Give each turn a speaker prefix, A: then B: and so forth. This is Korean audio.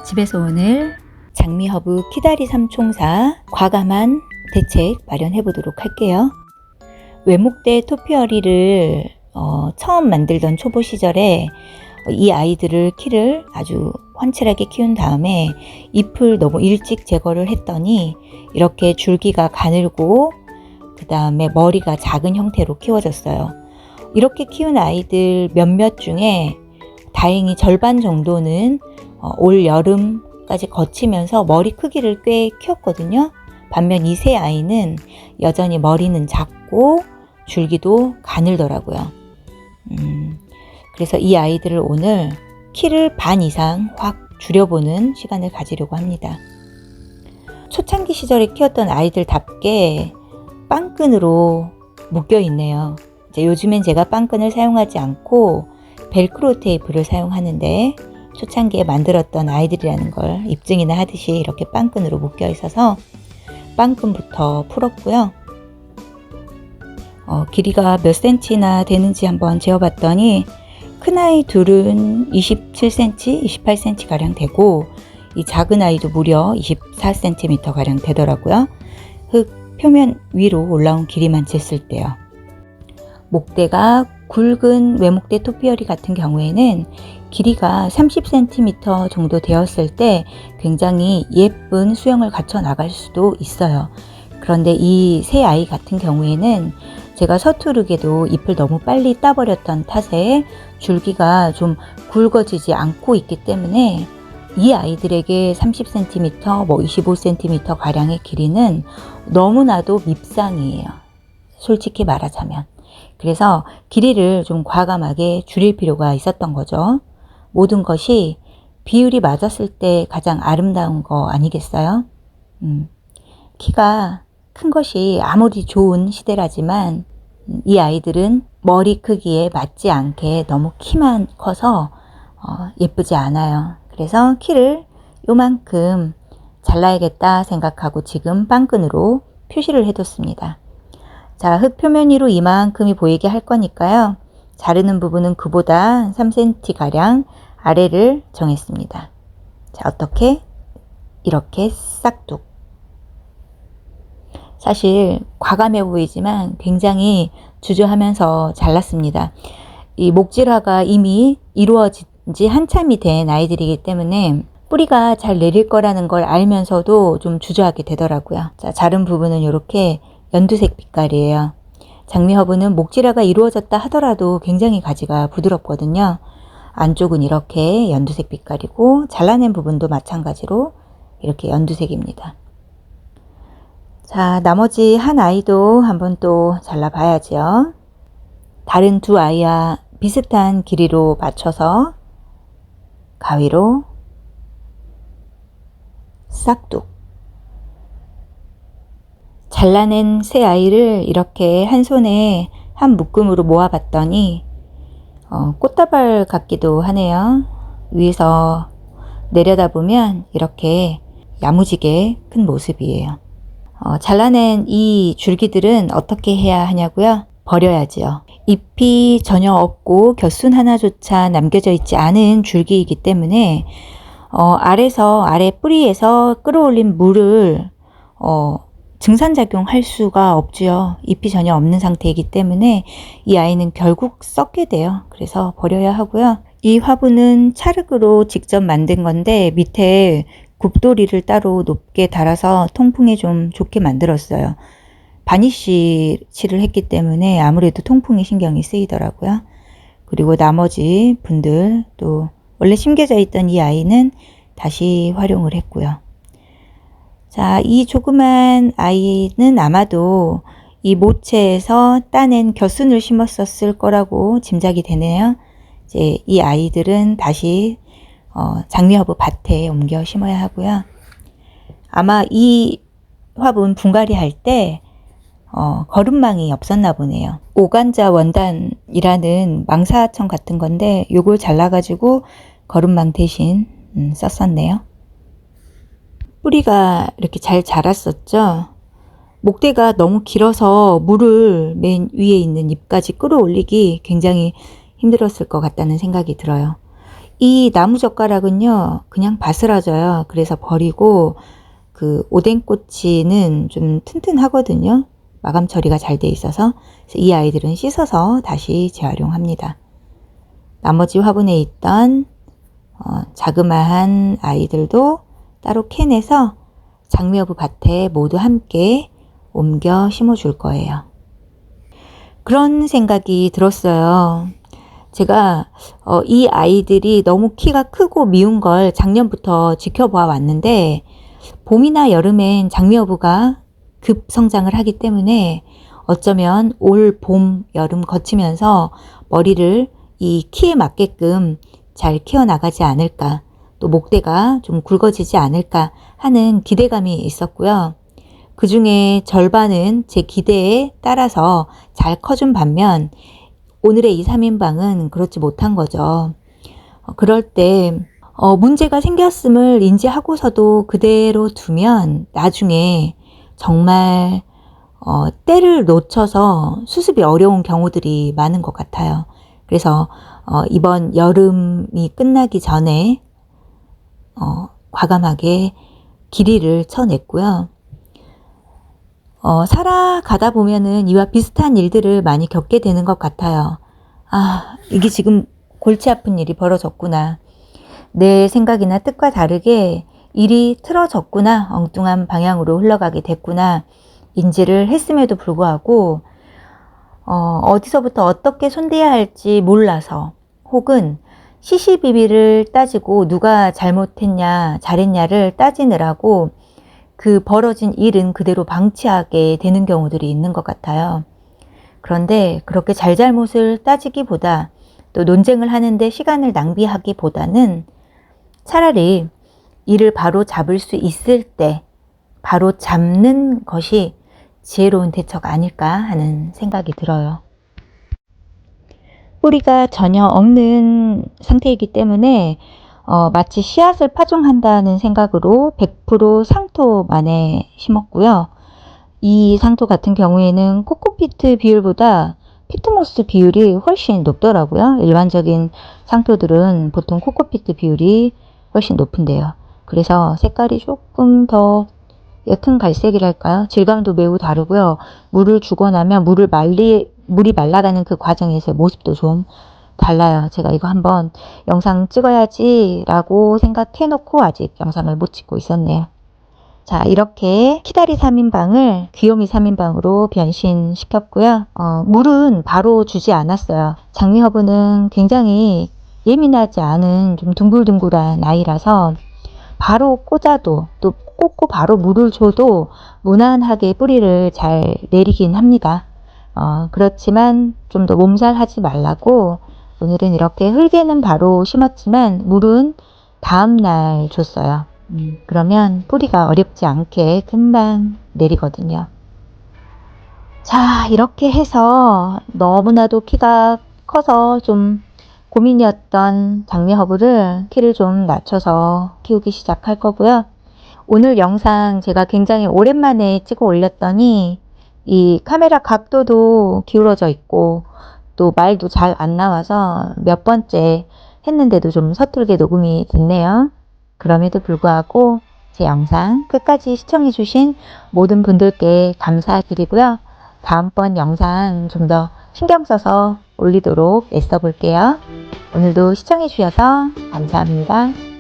A: 집에서 오늘 장미허브 키다리 삼총사 과감한 대책 마련해 보도록 할게요. 외목대 토피어리를 처음 만들던 초보 시절에 이 아이들을 키를 아주 훤칠하게 키운 다음에 잎을 너무 일찍 제거를 했더니 이렇게 줄기가 가늘고 그 다음에 머리가 작은 형태로 키워졌어요. 이렇게 키운 아이들 몇몇 중에 다행히 절반 정도는 올 여름까지 거치면서 머리 크기를 꽤 키웠거든요. 반면 이 세 아이는 여전히 머리는 작고 줄기도 가늘더라고요. 그래서 이 아이들을 오늘 키를 반 이상 확 줄여보는 시간을 가지려고 합니다. 초창기 시절에 키웠던 아이들답게 빵끈으로 묶여 있네요. 이제 요즘엔 제가 빵끈을 사용하지 않고 벨크로 테이프를 사용하는데 초창기에 만들었던 아이들이라는 걸 입증이나 하듯이 이렇게 빵끈으로 묶여 있어서 빵끈부터 풀었고요. 길이가 몇 cm나 되는지 한번 재어봤더니 큰아이 둘은 27cm, 28cm 가량 되고 이 작은 아이도 무려 24cm 가량 되더라고요. 흙 표면 위로 올라온 길이만 쟀을 때요. 목대가 굵은 외목대 토피어리 같은 경우에는 길이가 30cm 정도 되었을 때 굉장히 예쁜 수영을 갖춰 나갈 수도 있어요. 그런데 이 세 아이 같은 경우에는 제가 서투르게도 잎을 너무 빨리 따버렸던 탓에 줄기가 좀 굵어지지 않고 있기 때문에 이 아이들에게 30cm, 25cm 가량의 길이는 너무나도 밉상이에요. 솔직히 말하자면. 그래서 길이를 좀 과감하게 줄일 필요가 있었던 거죠. 모든 것이 비율이 맞았을 때 가장 아름다운 거 아니겠어요? 키가 큰 것이 아무리 좋은 시대라지만 이 아이들은 머리 크기에 맞지 않게 너무 키만 커서 예쁘지 않아요. 그래서 키를 요만큼 잘라야겠다 생각하고 지금 빵끈으로 표시를 해뒀습니다. 자, 흙 표면 위로 이만큼이 보이게 할 거니까요. 자르는 부분은 그보다 3cm가량 아래를 정했습니다. 자, 어떻게? 이렇게 싹둑. 사실 과감해 보이지만 굉장히 주저하면서 잘랐습니다. 이 목질화가 이미 이루어진 지 한참이 된 아이들이기 때문에 뿌리가 잘 내릴 거라는 걸 알면서도 좀 주저하게 되더라고요. 자, 자른 부분은 이렇게 연두색 빛깔이에요. 장미허브는 목질화가 이루어졌다 하더라도 굉장히 가지가 부드럽거든요. 안쪽은 이렇게 연두색 빛깔이고 잘라낸 부분도 마찬가지로 이렇게 연두색입니다. 자, 나머지 한 아이도 한번 또 잘라봐야죠. 다른 두 아이와 비슷한 길이로 맞춰서 가위로 싹둑. 잘라낸 새 아이를 이렇게 한 손에 한 묶음으로 모아봤더니 꽃다발 같기도 하네요. 위에서 내려다보면 이렇게 야무지게 큰 모습이에요. 잘라낸 이 줄기들은 어떻게 해야 하냐고요? 버려야지요. 잎이 전혀 없고 겨순 하나조차 남겨져 있지 않은 줄기이기 때문에 아래 뿌리에서 끌어올린 물을 증산작용할 수가 없지요. 잎이 전혀 없는 상태이기 때문에 이 아이는 결국 썩게 돼요. 그래서 버려야 하고요. 이 화분은 찰흙으로 직접 만든 건데 밑에 굽돌이를 따로 높게 달아서 통풍에 좀 좋게 만들었어요. 바니쉬 칠을 했기 때문에 아무래도 통풍에 신경이 쓰이더라고요. 그리고 나머지 분들 또 원래 심겨져 있던 이 아이는 다시 활용을 했고요. 자, 이 조그만 아이는 아마도 이 모체에서 따낸 겨순을 심었었을 거라고 짐작이 되네요. 이제 이 아이들은 다시 장미허브 밭에 옮겨 심어야 하고요. 아마 이 화분 분갈이 할 때 거름망이 없었나 보네요. 오간자 원단이라는 망사청 같은 건데 요걸 잘라가지고 거름망 대신 썼었네요. 뿌리가 이렇게 잘 자랐었죠. 목대가 너무 길어서 물을 맨 위에 있는 잎까지 끌어올리기 굉장히 힘들었을 것 같다는 생각이 들어요. 이 나무젓가락은요, 그냥 바스라져요. 그래서 버리고, 그 오뎅꼬치는 좀 튼튼하거든요. 마감 처리가 잘 돼 있어서. 그래서 이 아이들은 씻어서 다시 재활용합니다. 나머지 화분에 있던 자그마한 아이들도 따로 캔에서 장미허브 밭에 모두 함께 옮겨 심어줄 거예요. 그런 생각이 들었어요. 제가 이 아이들이 너무 키가 크고 미운 걸 작년부터 지켜보아 왔는데, 봄이나 여름엔 장미허브가 급성장을 하기 때문에 어쩌면 올 봄, 여름 거치면서 머리를 이 키에 맞게끔 잘 키워나가지 않을까, 또 목대가 좀 굵어지지 않을까 하는 기대감이 있었고요. 그 중에 절반은 제 기대에 따라서 잘 커준 반면 오늘의 이 3인방은 그렇지 못한 거죠. 그럴 때 문제가 생겼음을 인지하고서도 그대로 두면 나중에 정말 때를 놓쳐서 수습이 어려운 경우들이 많은 것 같아요. 그래서 이번 여름이 끝나기 전에 과감하게 길이를 쳐냈고요. 살아가다 보면은 이와 비슷한 일들을 많이 겪게 되는 것 같아요. 아, 이게 지금 골치 아픈 일이 벌어졌구나. 내 생각이나 뜻과 다르게 일이 틀어졌구나. 엉뚱한 방향으로 흘러가게 됐구나. 인지를 했음에도 불구하고 어디서부터 어떻게 손대야 할지 몰라서, 혹은 시시비비를 따지고 누가 잘못했냐 잘했냐를 따지느라고 그 벌어진 일은 그대로 방치하게 되는 경우들이 있는 것 같아요. 그런데 그렇게 잘잘못을 따지기보다, 또 논쟁을 하는데 시간을 낭비하기보다는 차라리 일을 바로 잡을 수 있을 때 바로 잡는 것이 지혜로운 대처가 아닐까 하는 생각이 들어요. 뿌리가 전혀 없는 상태이기 때문에 마치 씨앗을 파종한다는 생각으로 100% 상토만에 심었고요. 이 상토 같은 경우에는 코코피트 비율보다 피트모스 비율이 훨씬 높더라고요. 일반적인 상토들은 보통 코코피트 비율이 훨씬 높은데요. 그래서 색깔이 조금 더 옅은 갈색이랄까요? 질감도 매우 다르고요. 물을 주고 나면 물이 말라가는 그 과정에서의 모습도 좀 달라요. 제가 이거 한번 영상 찍어야지 라고 생각해놓고 아직 영상을 못 찍고 있었네요. 자, 이렇게 키다리 3인방을 귀요미 3인방으로 변신시켰고요. 물은 바로 주지 않았어요. 장미허브는 굉장히 예민하지 않은 좀 둥글둥글한 아이라서 바로 꽂아도, 또 꽂고 바로 물을 줘도 무난하게 뿌리를 잘 내리긴 합니다. 그렇지만 좀 더 몸살하지 말라고 오늘은 이렇게 흙에는 바로 심었지만 물은 다음날 줬어요. 그러면 뿌리가 어렵지 않게 금방 내리거든요. 자, 이렇게 해서 너무나도 키가 커서 좀 고민이었던 장미허브를 키를 좀 낮춰서 키우기 시작할 거고요. 오늘 영상 제가 굉장히 오랜만에 찍어 올렸더니 이 카메라 각도도 기울어져 있고 또 말도 잘 안 나와서 몇 번째 했는데도 좀 서툴게 녹음이 됐네요. 그럼에도 불구하고 제 영상 끝까지 시청해 주신 모든 분들께 감사드리고요. 다음번 영상 좀 더 신경 써서 올리도록 애써 볼게요. 오늘도 시청해 주셔서 감사합니다.